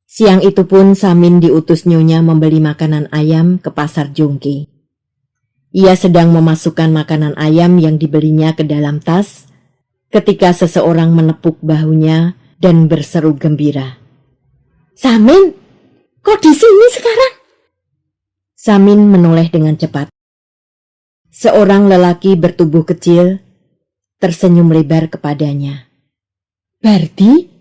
Siang itu pun Samin diutus Nyonya membeli makanan ayam ke pasar Jongke. Ia sedang memasukkan makanan ayam yang dibelinya ke dalam tas ketika seseorang menepuk bahunya dan berseru gembira. "Samin, kok di sini sekarang?" Samin menoleh dengan cepat. Seorang lelaki bertubuh kecil tersenyum lebar kepadanya. "Bardi?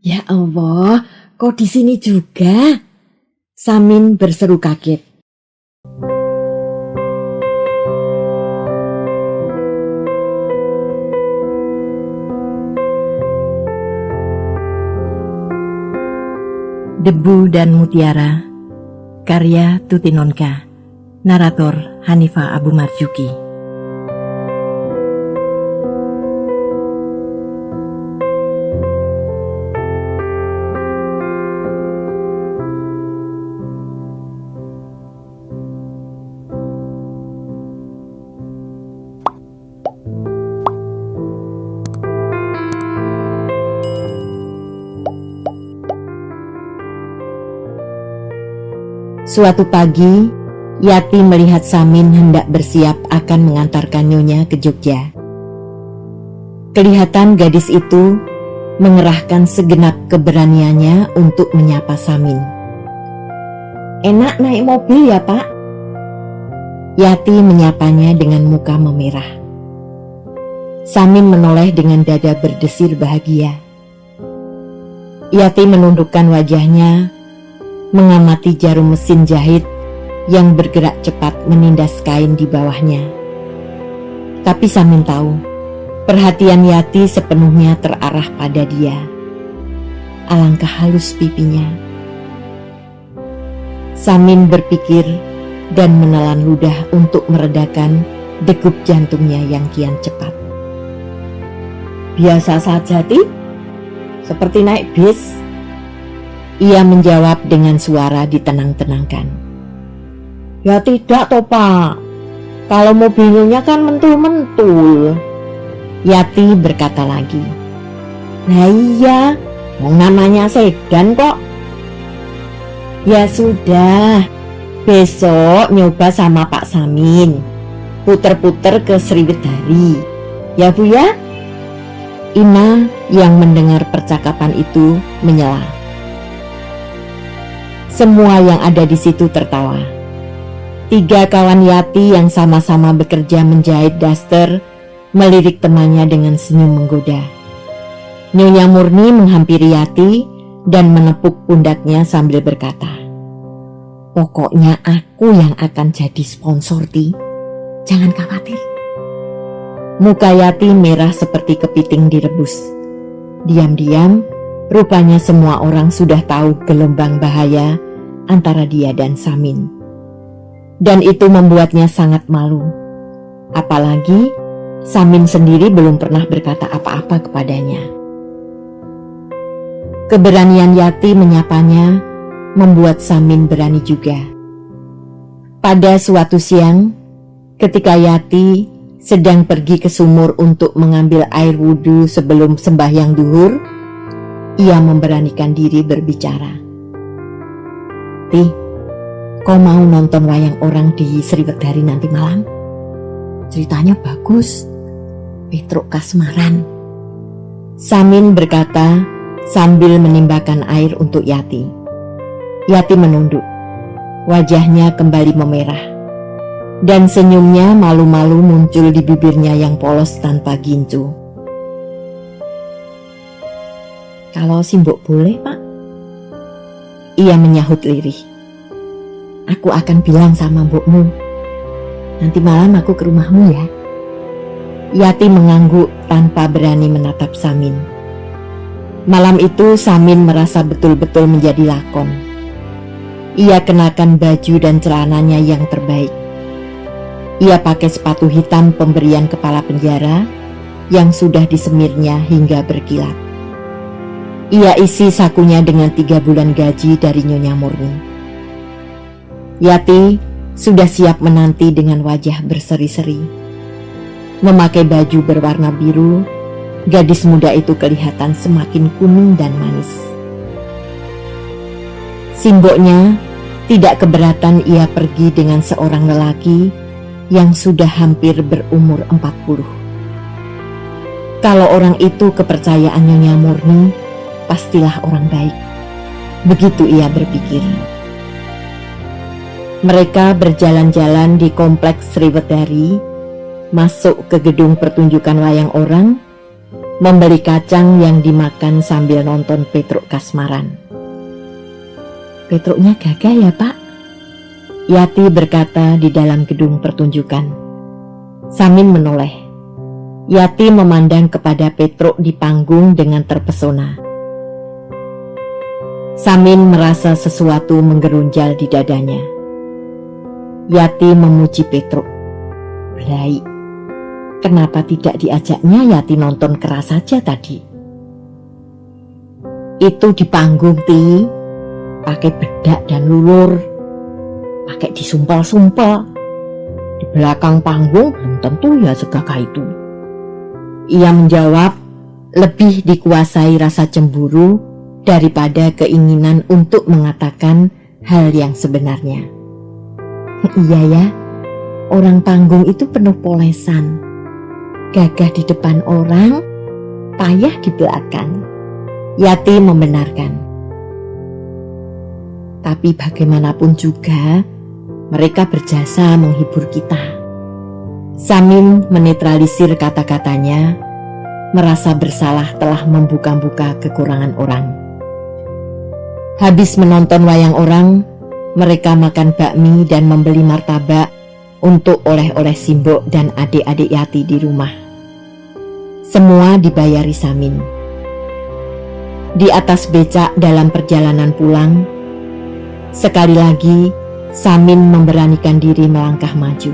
Ya Allah, kok di sini juga?" Samin berseru kaget. Debu dan Mutiara, karya Tuti Nonka, narator Hanifah Abu Marzuki. Suatu pagi, Yati melihat Samin hendak bersiap akan mengantarkan Nyonya ke Jogja. Kelihatan gadis itu mengerahkan segenap keberaniannya untuk menyapa Samin. "Enak naik mobil ya, Pak?" Yati menyapanya dengan muka memerah. Samin menoleh dengan dada berdesir bahagia. Yati menundukkan wajahnya, mengamati jarum mesin jahit yang bergerak cepat menindas kain di bawahnya. Tapi Samin tahu, perhatian Yati sepenuhnya terarah pada dia. Alangkah halus pipinya. Samin berpikir dan menelan ludah untuk meredakan degup jantungnya yang kian cepat. "Biasa saja, Ti. Seperti naik bis." Ia menjawab dengan suara ditenang-tenangkan. "Ya tidak toh, Pak. Kalau mobilnya kan mentul-mentul." Yati berkata lagi. "Nah iya, namanya sedan kok." "Ya sudah, besok nyoba sama Pak Samin. Puter-puter ke Sriwedari. Ya Bu ya?" Ina yang mendengar percakapan itu menyela. Semua yang ada di situ tertawa. 3 kawan Yati yang sama-sama bekerja menjahit daster melirik temannya dengan senyum menggoda. Nyonya Murni menghampiri Yati dan menepuk pundaknya sambil berkata, "Pokoknya aku yang akan jadi sponsor, Ti. Jangan khawatir." Muka Yati merah seperti kepiting direbus. Diam-diam, rupanya semua orang sudah tahu gelombang bahaya antara dia dan Samin. Dan itu membuatnya sangat malu. Apalagi Samin sendiri belum pernah berkata apa-apa kepadanya. Keberanian Yati menyapanya membuat Samin berani juga. Pada suatu siang, ketika Yati sedang pergi ke sumur untuk mengambil air wudhu sebelum sembahyang duhur, ia memberanikan diri berbicara. "Ti, kau mau nonton wayang orang di Sriwedari nanti malam? Ceritanya bagus, Petruk Kasmaran." Samin berkata sambil menimbakan air untuk Yati. Yati menunduk. Wajahnya kembali memerah. Dan senyumnya malu-malu muncul di bibirnya yang polos tanpa gincu. "Kalau Simbok boleh, Pak?" Ia menyahut lirih. "Aku akan bilang sama mbokmu. Nanti malam aku ke rumahmu ya." Yati mengangguk tanpa berani menatap Samin. Malam itu Samin merasa betul-betul menjadi lakon. Ia kenakan baju dan celananya yang terbaik. Ia pakai sepatu hitam pemberian kepala penjara yang sudah disemirnya hingga berkilat. Ia isi sakunya dengan 3 bulan gaji dari Nyonya Murni. Yati sudah siap menanti dengan wajah berseri-seri. Memakai baju berwarna biru, gadis muda itu kelihatan semakin kuning dan manis. Simboknya tidak keberatan ia pergi dengan seorang lelaki yang sudah hampir berumur 40. Kalau orang itu kepercayaan Nyonya Murni, pastilah orang baik. Begitu ia berpikir. Mereka berjalan-jalan di kompleks Sriwedari, masuk ke gedung pertunjukan wayang orang, membeli kacang yang dimakan sambil nonton Petruk kasmaran. "Petruknya gagah ya, Pak?" Yati berkata di dalam gedung pertunjukan. Samin menoleh. Yati memandang kepada Petruk di panggung dengan terpesona. Samin merasa sesuatu menggerunjal di dadanya. Yati memuji Petruk. "Baik, kenapa tidak diajaknya Yati nonton keras saja tadi?" "Itu di panggung, Ti. Pakai bedak dan lulur, pakai disumpal-sumpal. Di belakang panggung belum tentu ya segagah itu." Ia menjawab, lebih dikuasai rasa cemburu daripada keinginan untuk mengatakan hal yang sebenarnya. "Iya ya, orang panggung itu penuh polesan. Gagah di depan orang, payah di belakang." Yati membenarkan. Tapi bagaimanapun juga, mereka berjasa menghibur kita. Samin menetralisir kata-katanya, merasa bersalah telah membuka-buka kekurangan orang. Habis menonton wayang orang, mereka makan bakmi dan membeli martabak untuk oleh-oleh Simbok dan adik-adik Yati di rumah. Semua dibayari Samin. Di atas becak dalam perjalanan pulang, sekali lagi Samin memberanikan diri melangkah maju.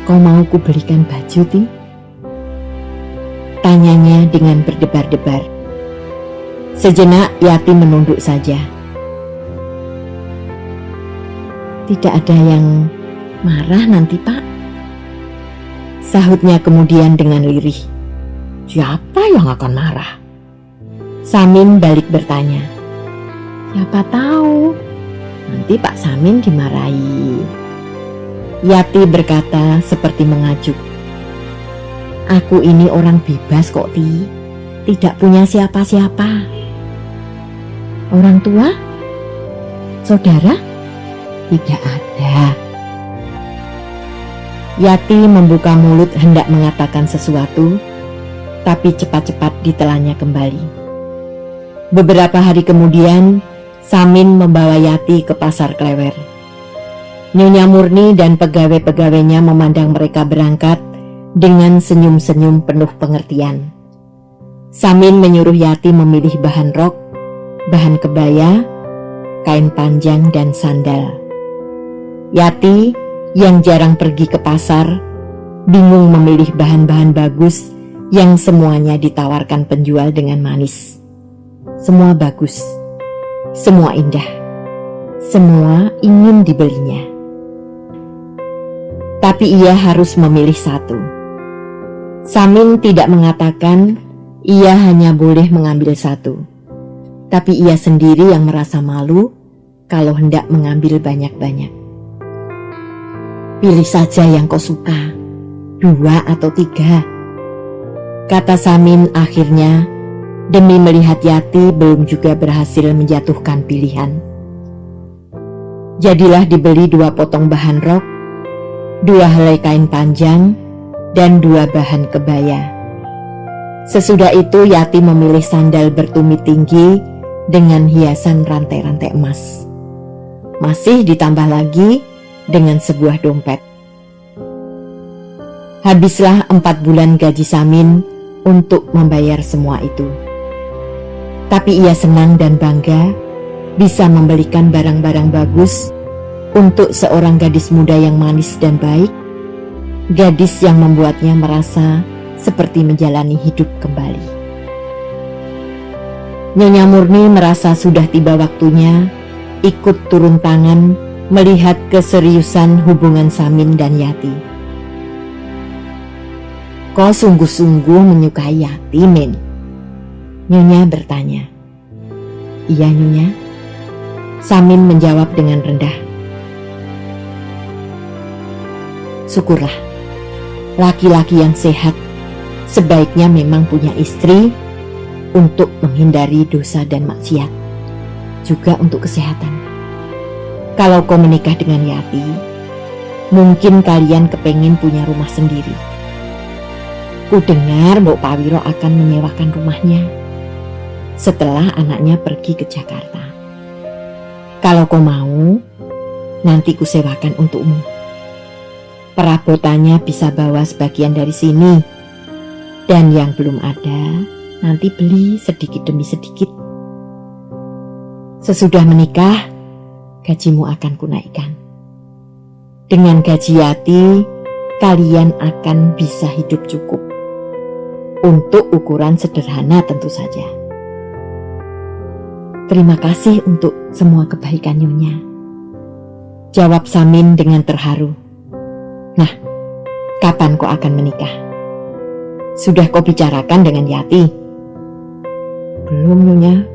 "Kau mau ku belikan baju, Ti?" tanyanya dengan berdebar-debar. Sejenak Yati menunduk saja. "Tidak ada yang marah nanti, Pak?" sahutnya kemudian dengan lirih. "Siapa yang akan marah?" Samin balik bertanya. "Siapa tahu, nanti Pak Samin dimarahi." Yati berkata seperti mengajuk. "Aku ini orang bebas kok, Ti. Tidak punya siapa-siapa." "Orang tua? Saudara?" "Tidak ada." Yati membuka mulut hendak mengatakan sesuatu, tapi cepat-cepat ditelannya kembali. Beberapa hari kemudian, Samin membawa Yati ke pasar Klewer. Nyonya Murni dan pegawai-pegawainya memandang mereka berangkat dengan senyum-senyum penuh pengertian. Samin menyuruh Yati memilih bahan rok, bahan kebaya, kain panjang dan sandal. Yati yang jarang pergi ke pasar, bingung memilih bahan-bahan bagus yang semuanya ditawarkan penjual dengan manis. Semua bagus, semua indah, semua ingin dibelinya. Tapi ia harus memilih satu. Samin tidak mengatakan ia hanya boleh mengambil satu, tapi ia sendiri yang merasa malu kalau hendak mengambil banyak-banyak. "Pilih saja yang kau suka, 2 atau 3, kata Samin akhirnya, demi melihat Yati belum juga berhasil menjatuhkan pilihan. Jadilah dibeli 2 potong bahan rok, 2 helai kain panjang, dan 2 bahan kebaya. Sesudah itu Yati memilih sandal bertumit tinggi dengan hiasan rantai-rantai emas. Masih ditambah lagi dengan sebuah dompet. Habislah 4 bulan gaji Samin untuk membayar semua itu. Tapi ia senang dan bangga bisa membelikan barang-barang bagus untuk seorang gadis muda yang manis dan baik, gadis yang membuatnya merasa seperti menjalani hidup kembali. Nyonya Murni merasa sudah tiba waktunya ikut turun tangan melihat keseriusan hubungan Samin dan Yati. "Kau sungguh-sungguh menyukai Yati, Min?" Nyonya bertanya. Iya Nyonya. Samin menjawab dengan rendah. Syukurlah, laki-laki yang sehat sebaiknya memang punya istri untuk menghindari dosa dan maksiat, juga untuk kesehatan. Kalau kau menikah dengan Yati, mungkin kalian kepengen punya rumah sendiri. Ku dengar Mbok Pawiro akan menyewakan rumahnya setelah anaknya pergi ke Jakarta. Kalau kau mau, nanti ku sewakan untukmu. Perabotannya bisa bawa sebagian dari sini, dan yang belum ada, nanti beli sedikit demi sedikit. Sesudah menikah, gajimu akan kunaikkan. Dengan gaji Yati, kalian akan bisa hidup cukup. Untuk ukuran sederhana tentu saja. Terima kasih untuk semua kebaikan Nyonya, jawab Samin dengan terharu. Nah, kapan kau akan menikah? Sudah kau bicarakan dengan Yati? Belum Nyonya.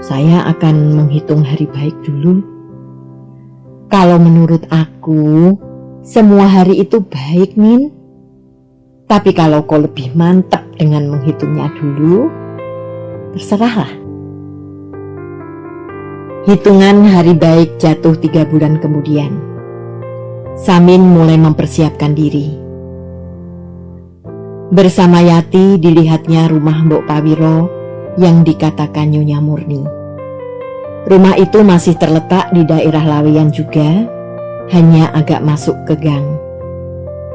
Saya akan menghitung hari baik dulu. Kalau menurut aku, semua hari itu baik, Min. Tapi kalau kau lebih mantap dengan menghitungnya dulu, terserahlah. Hitungan hari baik jatuh 3 bulan kemudian. Samin mulai mempersiapkan diri. Bersama Yati dilihatnya rumah Mbok Pawiro yang dikatakan Nyonya Murni. Rumah itu masih terletak di daerah Laweyan juga, hanya agak masuk ke gang.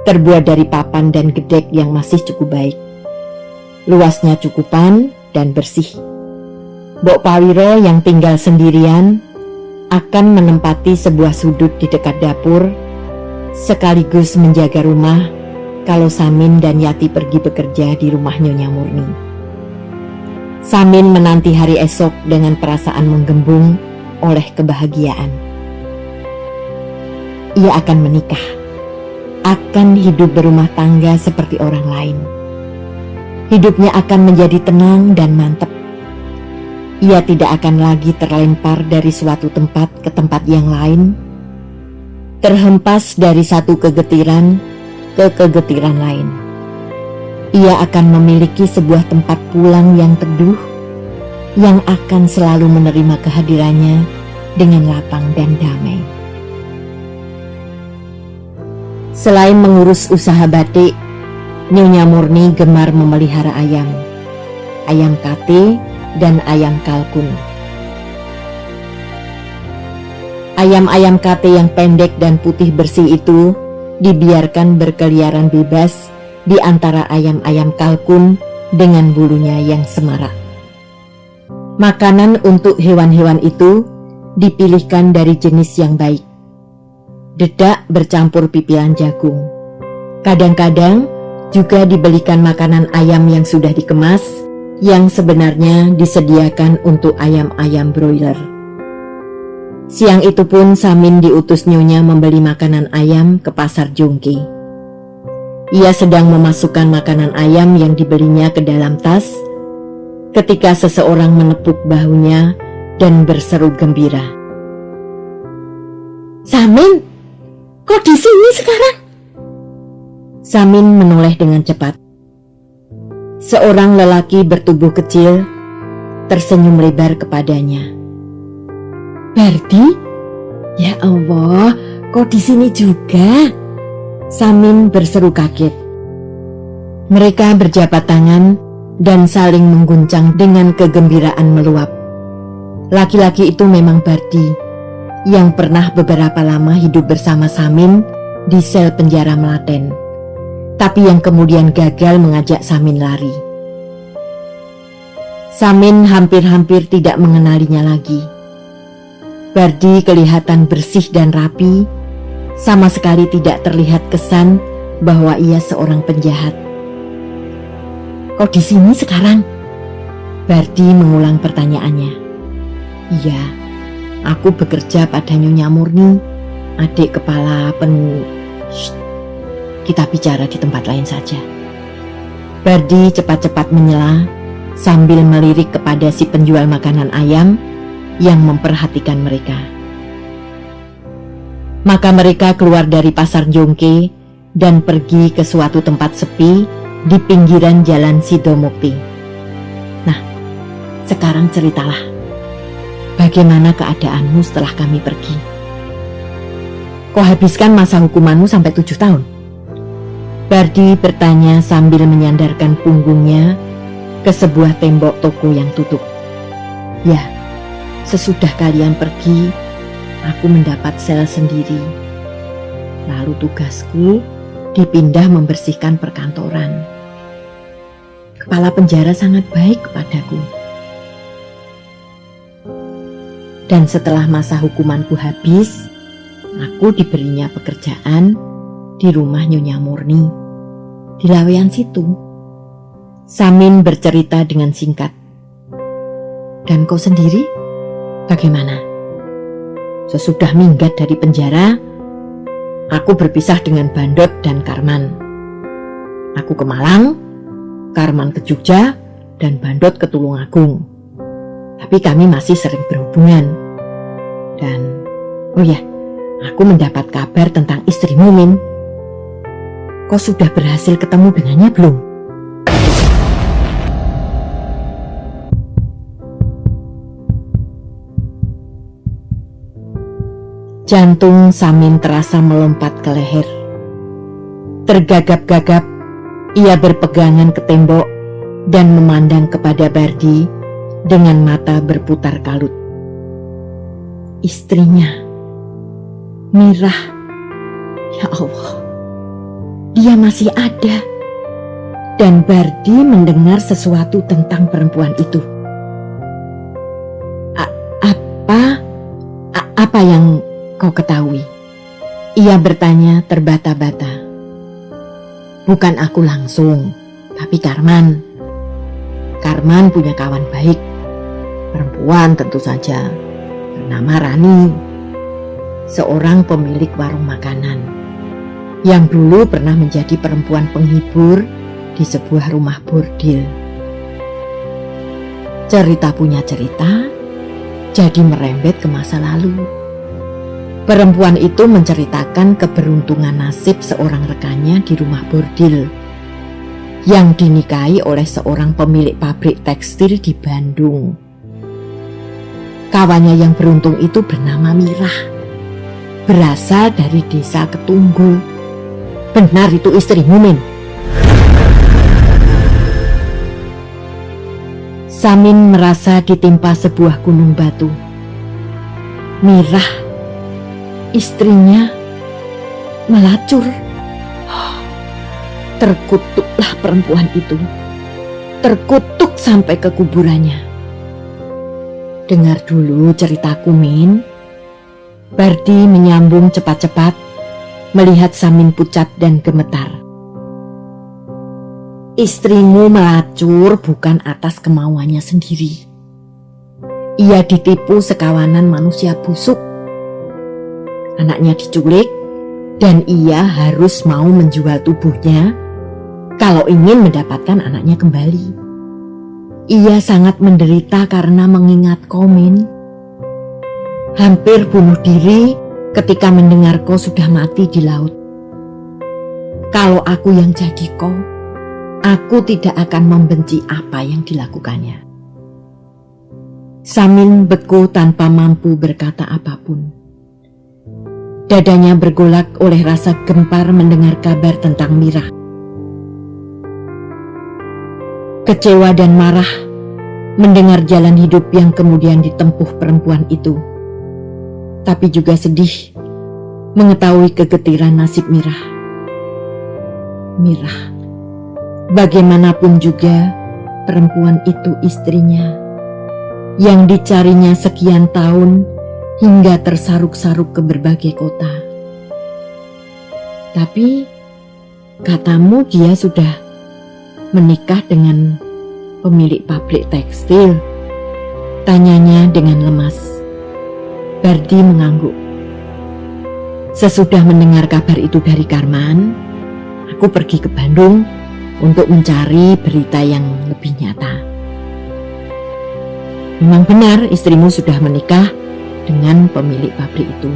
Terbuat dari papan dan gedek yang masih cukup baik. Luasnya cukupan dan bersih. Mbok Pawiro yang tinggal sendirian akan menempati sebuah sudut di dekat dapur, sekaligus menjaga rumah kalau Samin dan Yati pergi bekerja di rumah Nyonya Murni. Samin menanti hari esok dengan perasaan menggembung oleh kebahagiaan. Ia akan menikah, akan hidup berumah tangga seperti orang lain. Hidupnya akan menjadi tenang dan mantap. Ia tidak akan lagi terlempar dari suatu tempat ke tempat yang lain, terhempas dari satu kegetiran ke kegetiran lain. Ia akan memiliki sebuah tempat pulang yang teduh, yang akan selalu menerima kehadirannya dengan lapang dan damai. Selain mengurus usaha batik, Nyonya Murni gemar memelihara ayam kate dan ayam kalkun. Ayam-ayam kate yang pendek dan putih bersih itu dibiarkan berkeliaran bebas di antara ayam-ayam kalkun dengan bulunya yang semarak. Makanan untuk hewan-hewan itu dipilihkan dari jenis yang baik. Dedak bercampur pipilan jagung. Kadang-kadang juga dibelikan makanan ayam yang sudah dikemas, yang sebenarnya disediakan untuk ayam-ayam broiler. Siang itu pun Samin diutus Nyonya membeli makanan ayam ke pasar Jongke. Ia sedang memasukkan makanan ayam yang dibelinya ke dalam tas, ketika seseorang menepuk bahunya dan berseru gembira. Samin, kok di sini sekarang? Samin menoleh dengan cepat. Seorang lelaki bertubuh kecil tersenyum lebar kepadanya. Bardi? Ya Allah, kok di sini juga? Samin berseru kaget. Mereka berjabat tangan dan saling mengguncang dengan kegembiraan meluap. Laki-laki itu memang Bardi, yang pernah beberapa lama hidup bersama Samin di sel penjara Melaten, tapi yang kemudian gagal mengajak Samin lari. Samin hampir-hampir tidak mengenalinya lagi. Bardi kelihatan bersih dan rapi, sama sekali tidak terlihat kesan bahwa ia seorang penjahat. Kok di sini sekarang? Bardi mengulang pertanyaannya. Iya, aku bekerja pada Nyonya Murni, adik kepala Shh, kita bicara di tempat lain saja. Bardi cepat-cepat menyela sambil melirik kepada si penjual makanan ayam yang memperhatikan mereka. Maka mereka keluar dari pasar Jongke dan pergi ke suatu tempat sepi di pinggiran jalan Sidomukti. Nah, sekarang ceritalah, bagaimana keadaanmu setelah kami pergi? Kau habiskan masa hukumanmu sampai 7 tahun? Bardi bertanya sambil menyandarkan punggungnya ke sebuah tembok toko yang tutup. Ya, sesudah kalian pergi, aku mendapat sel sendiri. Lalu tugasku dipindah membersihkan perkantoran. Kepala penjara sangat baik kepadaku. Dan setelah masa hukumanku habis, aku diberinya pekerjaan di rumah Nyonya Murni, di Laweyan situ. Samin bercerita dengan singkat. Dan kau sendiri, bagaimana? Sesudah minggat dari penjara, aku berpisah dengan Bandot dan Karman. Aku ke Malang, Karman ke Jogja, dan Bandot ke Tulungagung. Tapi kami masih sering berhubungan. Dan, oh ya, aku mendapat kabar tentang istrimu, Min. Kau sudah berhasil ketemu dengannya belum? Jantung Samin terasa melompat ke leher. Tergagap-gagap, ia berpegangan ke tembok dan memandang kepada Bardi dengan mata berputar kalut. Istrinya, Mirah, ya Allah, dia masih ada. Dan Bardi mendengar sesuatu tentang perempuan itu. Apa yang kau ketahui? Ia bertanya terbata-bata. Bukan aku langsung, tapi Karman. Karman punya kawan baik, perempuan tentu saja, bernama Rani, seorang pemilik warung makanan, yang dulu pernah menjadi perempuan penghibur di sebuah rumah bordil. Cerita punya cerita, jadi merembet ke masa lalu. Perempuan itu menceritakan keberuntungan nasib seorang rekannya di rumah bordil yang dinikahi oleh seorang pemilik pabrik tekstil di Bandung. Kawannya yang beruntung itu bernama Mirah, berasal dari desa Ketunggul. Benar itu istrimu, Min? Samin merasa ditimpa sebuah gunung batu. Mirah, istrinya, melacur. Terkutuklah perempuan itu. Terkutuk sampai ke kuburannya. Dengar dulu ceritaku, Min. Bardi menyambung cepat-cepat, melihat Samin pucat dan gemetar. Istrimu melacur bukan atas kemauannya sendiri. Ia ditipu sekawanan manusia busuk. Anaknya diculik dan ia harus mau menjual tubuhnya kalau ingin mendapatkan anaknya kembali. Ia sangat menderita karena mengingat kau, Min. Hampir bunuh diri ketika mendengar kau sudah mati di laut. Kalau aku yang jadi kau, aku tidak akan membenci apa yang dilakukannya. Samin beku tanpa mampu berkata apapun. Dadanya bergolak oleh rasa gempar mendengar kabar tentang Mirah. Kecewa dan marah mendengar jalan hidup yang kemudian ditempuh perempuan itu. Tapi juga sedih mengetahui kegetiran nasib Mirah. Mirah, bagaimanapun juga perempuan itu istrinya yang dicarinya sekian tahun hingga tersaruk-saruk ke berbagai kota. Tapi katamu dia sudah menikah dengan pemilik pabrik tekstil, tanyanya dengan lemas. Bardi mengangguk. Sesudah mendengar kabar itu dari Karman, aku pergi ke Bandung untuk mencari berita yang lebih nyata. Memang benar istrimu sudah menikah dengan pemilik pabrik itu.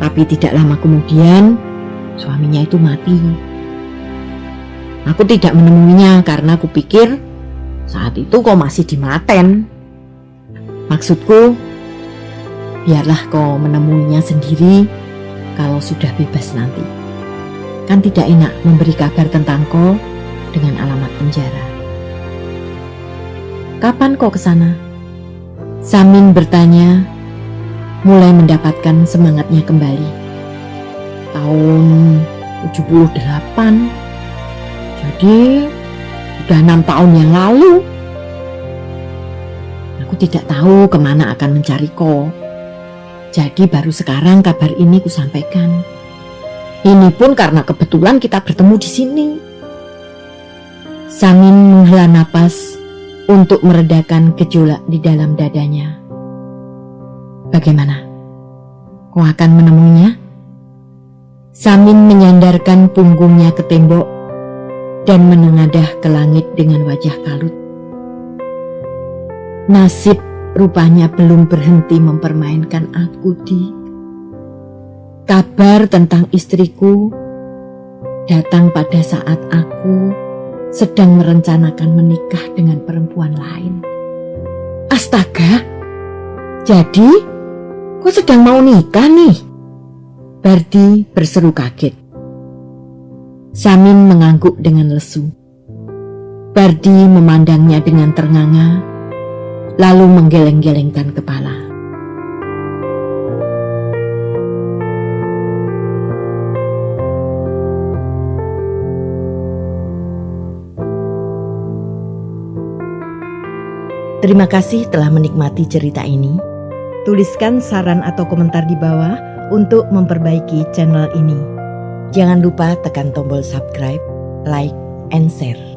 Tapi tidak lama kemudian suaminya itu mati. Aku tidak menemuinya karena aku pikir saat itu kau masih di Melaten. Maksudku, biarlah kau menemuinya sendiri kalau sudah bebas nanti. Kan tidak enak memberi kabar tentang kau dengan alamat penjara. Kapan kau ke sana? Samin bertanya, mulai mendapatkan semangatnya kembali. Tahun 78. Jadi sudah 6 tahun yang lalu. Aku tidak tahu kemana akan mencari kau. Jadi baru sekarang kabar ini kusampaikan. Ini pun karena kebetulan kita bertemu di sini. Samin menghela napas untuk meredakan gejolak di dalam dadanya. Bagaimana? Kau akan menemuinya? Samin menyandarkan punggungnya ke tembok dan menengadah ke langit dengan wajah kalut. Nasib rupanya belum berhenti mempermainkan aku, Di. Kabar tentang istriku datang pada saat aku sedang merencanakan menikah dengan perempuan lain. Astaga, jadi kau sedang mau nikah nih? Bardi berseru kaget. Samin mengangguk dengan lesu. Bardi memandangnya dengan ternganga, lalu menggeleng-gelengkan kepala. Terima kasih telah menikmati cerita ini. Tuliskan saran atau komentar di bawah untuk memperbaiki channel ini. Jangan lupa tekan tombol subscribe, like, and share.